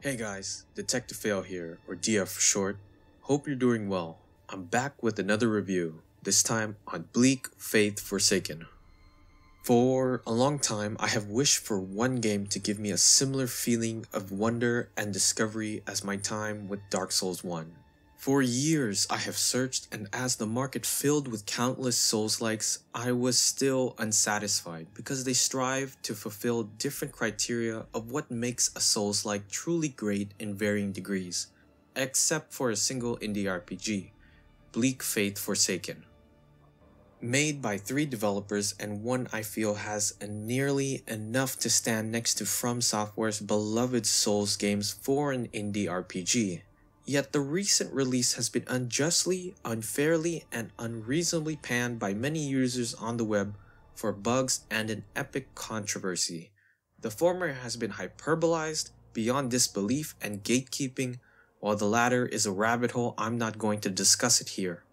Hey guys, Detective Fail here, or DF for short. Hope you're doing well. I'm back with another review, this time on Bleak, Faith Forsaken. For a long time, I have wished for one game to give me a similar feeling of wonder and discovery as my time with Dark Souls 1. For years, I have searched, and as the market filled with countless Souls-likes, I was still unsatisfied because they strive to fulfill different criteria of what makes a Souls-like truly great in varying degrees, except for a single indie RPG, Bleak Faith Forsaken. Made by 3 developers and one I feel has nearly enough to stand next to From Software's beloved Souls games for an indie RPG. Yet the recent release has been unjustly, unfairly, and unreasonably panned by many users on the web for bugs and an epic controversy. The former has been hyperbolized beyond disbelief and gatekeeping, while the latter is a rabbit hole I'm not going to discuss it here.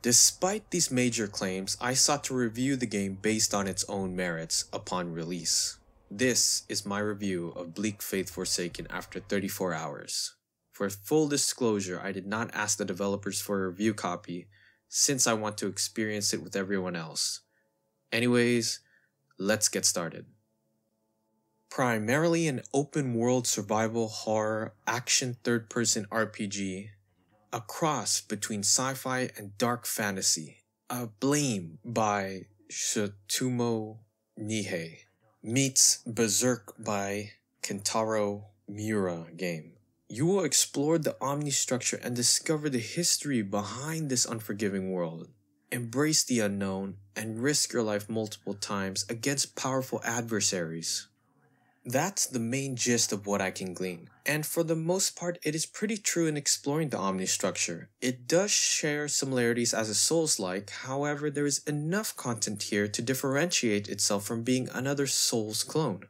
Despite these major claims, I sought to review the game based on its own merits upon release. This is my review of Bleak Faith Forsaken after 34 hours. For full disclosure, I did not ask the developers for a review copy since I want to experience it with everyone else. Anyways, let's get started. Primarily an open-world survival horror action third-person RPG, a cross between sci-fi and dark fantasy, a Blame by Shotomo Nihei meets Berserk by Kentaro Miura game. You will explore the Omni structure and discover the history behind this unforgiving world. Embrace the unknown and risk your life multiple times against powerful adversaries. That's the main gist of what I can glean, and for the most part it is pretty true in exploring the Omni structure. It does share similarities as a Souls-like, however there is enough content here to differentiate itself from being another Souls clone.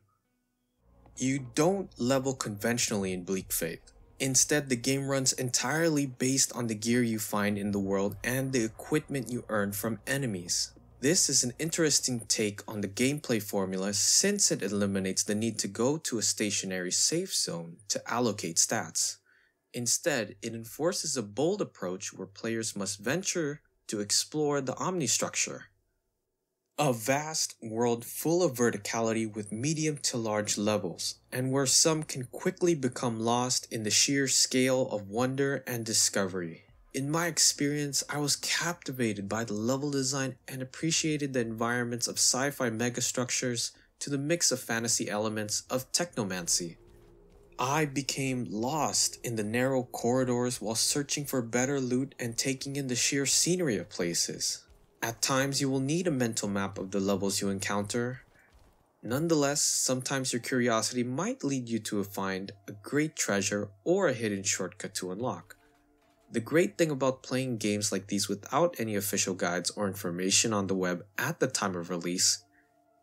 You don't level conventionally in Bleak Faith. Instead, the game runs entirely based on the gear you find in the world and the equipment you earn from enemies. This is an interesting take on the gameplay formula since it eliminates the need to go to a stationary safe zone to allocate stats. Instead, it enforces a bold approach where players must venture to explore the Omni structure. A vast world full of verticality with medium to large levels, and where some can quickly become lost in the sheer scale of wonder and discovery. In my experience, I was captivated by the level design and appreciated the environments of sci-fi megastructures to the mix of fantasy elements of technomancy. I became lost in the narrow corridors while searching for better loot and taking in the sheer scenery of places. At times, you will need a mental map of the levels you encounter. Nonetheless, sometimes your curiosity might lead you to find a great treasure or a hidden shortcut to unlock. The great thing about playing games like these without any official guides or information on the web at the time of release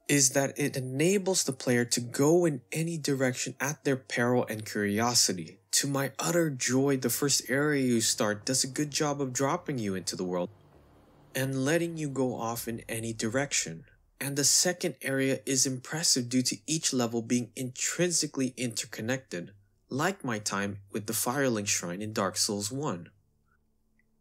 is that it enables the player to go in any direction at their peril and curiosity. To my utter joy, the first area you start does a good job of dropping you into the world and letting you go off in any direction. And the second area is impressive due to each level being intrinsically interconnected, like my time with the Firelink Shrine in Dark Souls 1.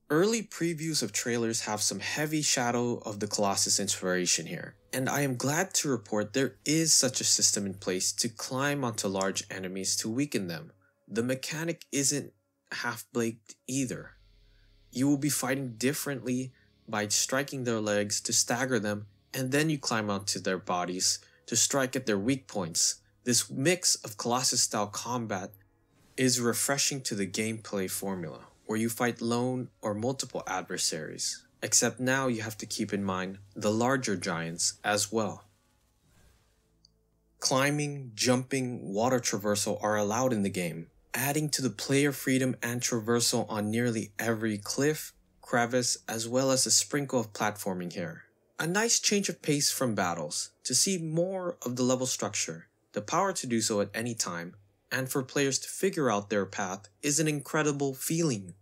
Early previews of trailers have some heavy Shadow of the Colossus inspiration here, and I am glad to report there is such a system in place to climb onto large enemies to weaken them. The mechanic isn't half-baked either. You will be fighting differently by striking their legs to stagger them, and then you climb onto their bodies to strike at their weak points. This mix of Colossus-style combat is refreshing to the gameplay formula, where you fight lone or multiple adversaries, except now you have to keep in mind the larger giants as well. Climbing, jumping, water traversal are allowed in the game, adding to the player freedom and traversal on nearly every cliff, crevice, as well as a sprinkle of platforming here. A nice change of pace from battles, to see more of the level structure, the power to do so at any time, and for players to figure out their path is an incredible feeling.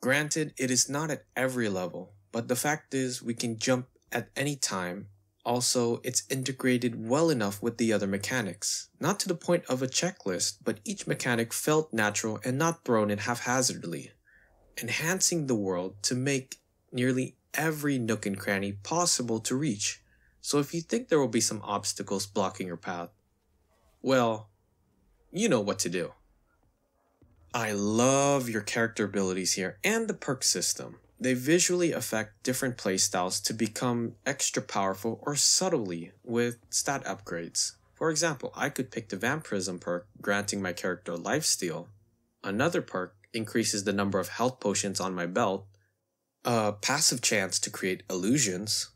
Granted, it is not at every level, but the fact is we can jump at any time Also, it's integrated well enough with the other mechanics, not to the point of a checklist, but each mechanic felt natural and not thrown in haphazardly, enhancing the world to make nearly every nook and cranny possible to reach. So if you think there will be some obstacles blocking your path, well, you know what to do. I love your character abilities here and the perk system. They visually affect different playstyles to become extra powerful or subtly with stat upgrades. For example, I could pick the Vampirism perk, granting my character lifesteal. Another perk increases the number of health potions on my belt, a passive chance to create illusions,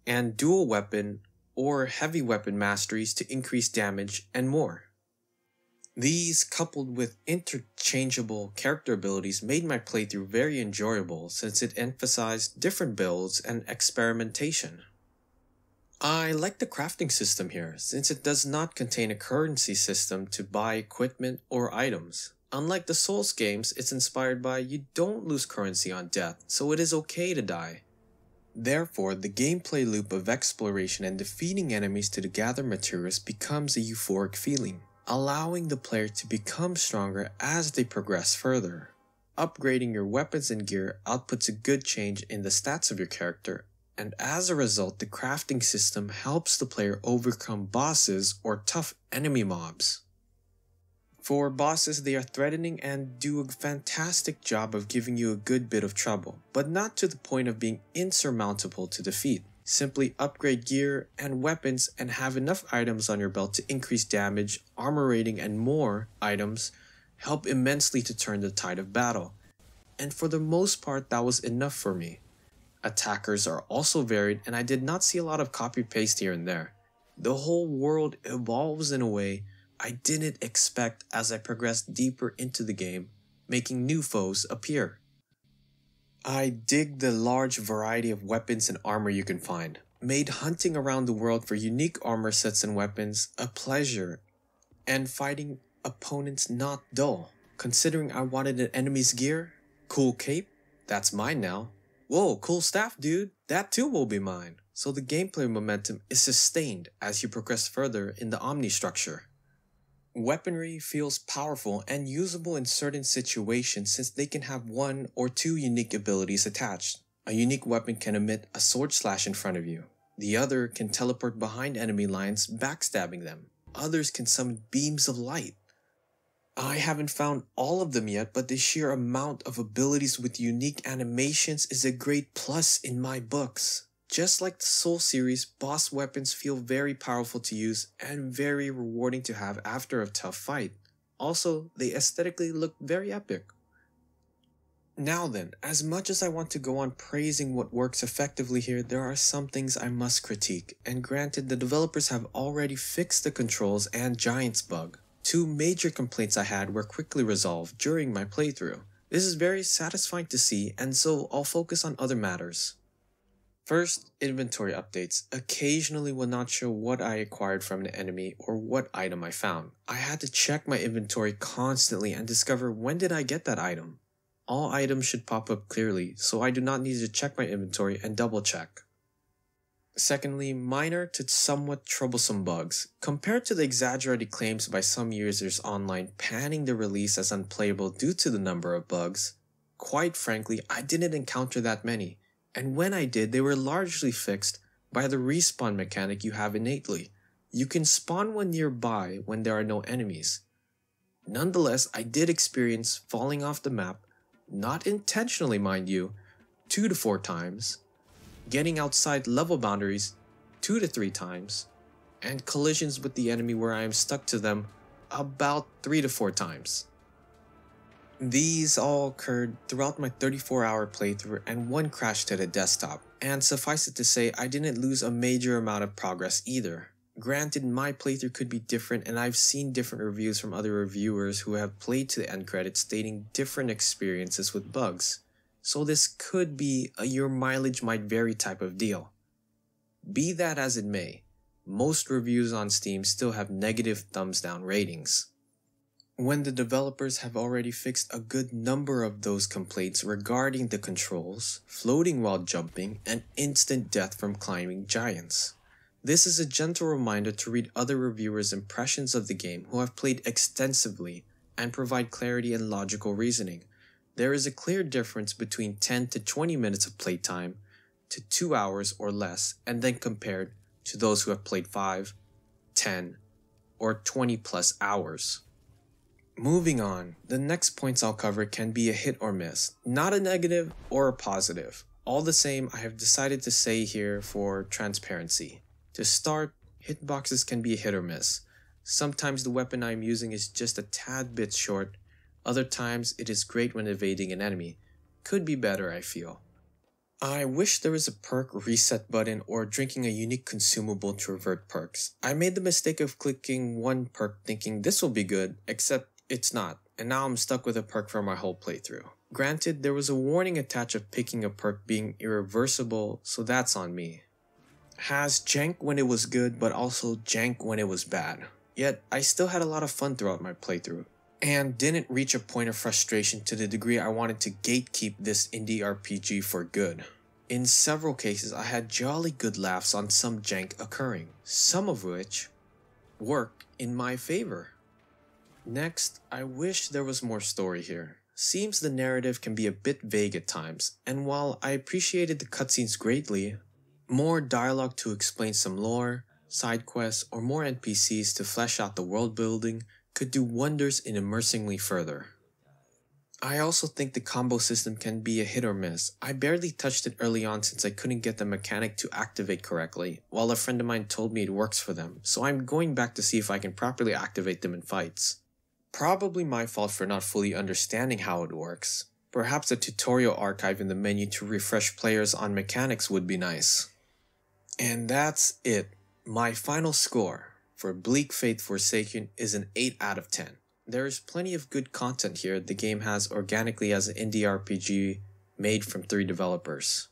and dual weapon or heavy weapon masteries to increase damage and more. These, coupled with interchangeable character abilities, made my playthrough very enjoyable since it emphasized different builds and experimentation. I like the crafting system here since it does not contain a currency system to buy equipment or items. Unlike the Souls games, it's inspired by you don't lose currency on death, so it is okay to die. Therefore, the gameplay loop of exploration and defeating enemies to gather materials becomes a euphoric feeling, allowing the player to become stronger as they progress further. Upgrading your weapons and gear outputs a good change in the stats of your character, and as a result, the crafting system helps the player overcome bosses or tough enemy mobs. For bosses, they are threatening and do a fantastic job of giving you a good bit of trouble, but not to the point of being insurmountable to defeat. Simply upgrade gear and weapons and have enough items on your belt to increase damage, armor rating, and more items help immensely to turn the tide of battle. And for the most part, that was enough for me. Attackers are also varied, and I did not see a lot of copy-paste here and there. The whole world evolves in a way I didn't expect as I progressed deeper into the game, making new foes appear. I dig the large variety of weapons and armor you can find, made hunting around the world for unique armor sets and weapons a pleasure, and fighting opponents not dull. Considering I wanted an enemy's gear, cool cape, that's mine now. Whoa, cool staff dude, that too will be mine. So the gameplay momentum is sustained as you progress further in the Omni structure. Weaponry feels powerful and usable in certain situations since they can have one or two unique abilities attached. A unique weapon can emit a sword slash in front of you. The other can teleport behind enemy lines, backstabbing them. Others can summon beams of light. I haven't found all of them yet, but the sheer amount of abilities with unique animations is a great plus in my books. Just like the Soul series, boss weapons feel very powerful to use and very rewarding to have after a tough fight. Also, they aesthetically look very epic. Now then, as much as I want to go on praising what works effectively here, there are some things I must critique, and granted the developers have already fixed the controls and Giants bug. Two major complaints I had were quickly resolved during my playthrough. This is very satisfying to see, and so I'll focus on other matters. First, inventory updates occasionally will not show what I acquired from an enemy or what item I found. I had to check my inventory constantly and discover when did I get that item. All items should pop up clearly, so I do not need to check my inventory and double check. Secondly, minor to somewhat troublesome bugs. Compared to the exaggerated claims by some users online panning the release as unplayable due to the number of bugs, quite frankly, I didn't encounter that many. And when I did, they were largely fixed by the respawn mechanic you have innately. You can spawn one nearby when there are no enemies. Nonetheless, I did experience falling off the map, not intentionally mind you, 2 to 4 times, getting outside level boundaries 2 to 3 times, and collisions with the enemy where I am stuck to them about 3 to 4 times. These all occurred throughout my 34-hour playthrough and one crash to the desktop, and suffice it to say I didn't lose a major amount of progress either. Granted, my playthrough could be different and I've seen different reviews from other reviewers who have played to the end credits stating different experiences with bugs, so this could be a your mileage might vary type of deal. Be that as it may, most reviews on Steam still have negative thumbs down ratings. when the developers have already fixed a good number of those complaints regarding the controls, floating while jumping, and instant death from climbing giants. This is a gentle reminder to read other reviewers' impressions of the game who have played extensively and provide clarity and logical reasoning. There is a clear difference between 10 to 20 minutes of playtime to 2 hours or less, and then compared to those who have played 5, 10, or 20 plus hours. Moving on, the next points I'll cover can be a hit or miss, not a negative or a positive. All the same, I have decided to say here for transparency. To start, hitboxes can be a hit or miss. Sometimes the weapon I'm using is just a tad bit short, other times it is great when evading an enemy. Could be better, I feel. I wish there was a perk reset button or drinking a unique consumable to revert perks. I made the mistake of clicking one perk thinking this will be good, except it's not, and now I'm stuck with a perk for my whole playthrough. Granted, there was a warning attached of picking a perk being irreversible, so that's on me. Has jank when it was good, but also jank when it was bad. Yet, I still had a lot of fun throughout my playthrough, and didn't reach a point of frustration to the degree I wanted to gatekeep this indie RPG for good. In several cases, I had jolly good laughs on some jank occurring, some of which work in my favor. Next, I wish there was more story here. Seems the narrative can be a bit vague at times, and while I appreciated the cutscenes greatly, more dialogue to explain some lore, side quests, or more NPCs to flesh out the world building could do wonders in immersing me further. I also think the combo system can be a hit or miss. I barely touched it early on since I couldn't get the mechanic to activate correctly, while a friend of mine told me it works for them, so I'm going back to see if I can properly activate them in fights. Probably my fault for not fully understanding how it works. Perhaps a tutorial archive in the menu to refresh players on mechanics would be nice. And that's it. My final score for Bleak Faith Forsaken is an 8 out of 10. There is plenty of good content here the game has organically as an indie RPG made from 3 developers.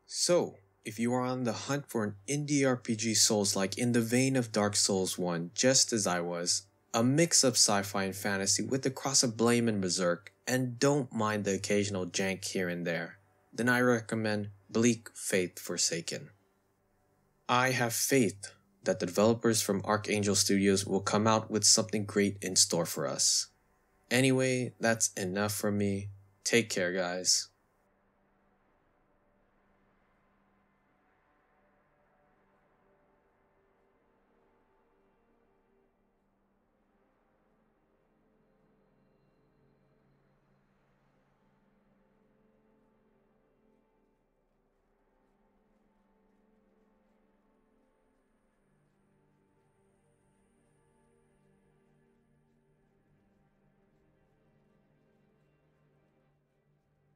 So, if you are on the hunt for an indie RPG Souls-like in the vein of Dark Souls 1, just as I was, a mix of sci-fi and fantasy with a cross of Blame and Berserk, and don't mind the occasional jank here and there, then I recommend Bleak Faith Forsaken. I have faith that the developers from Archangel Studios will come out with something great in store for us. Anyway, that's enough from me. Take care, guys.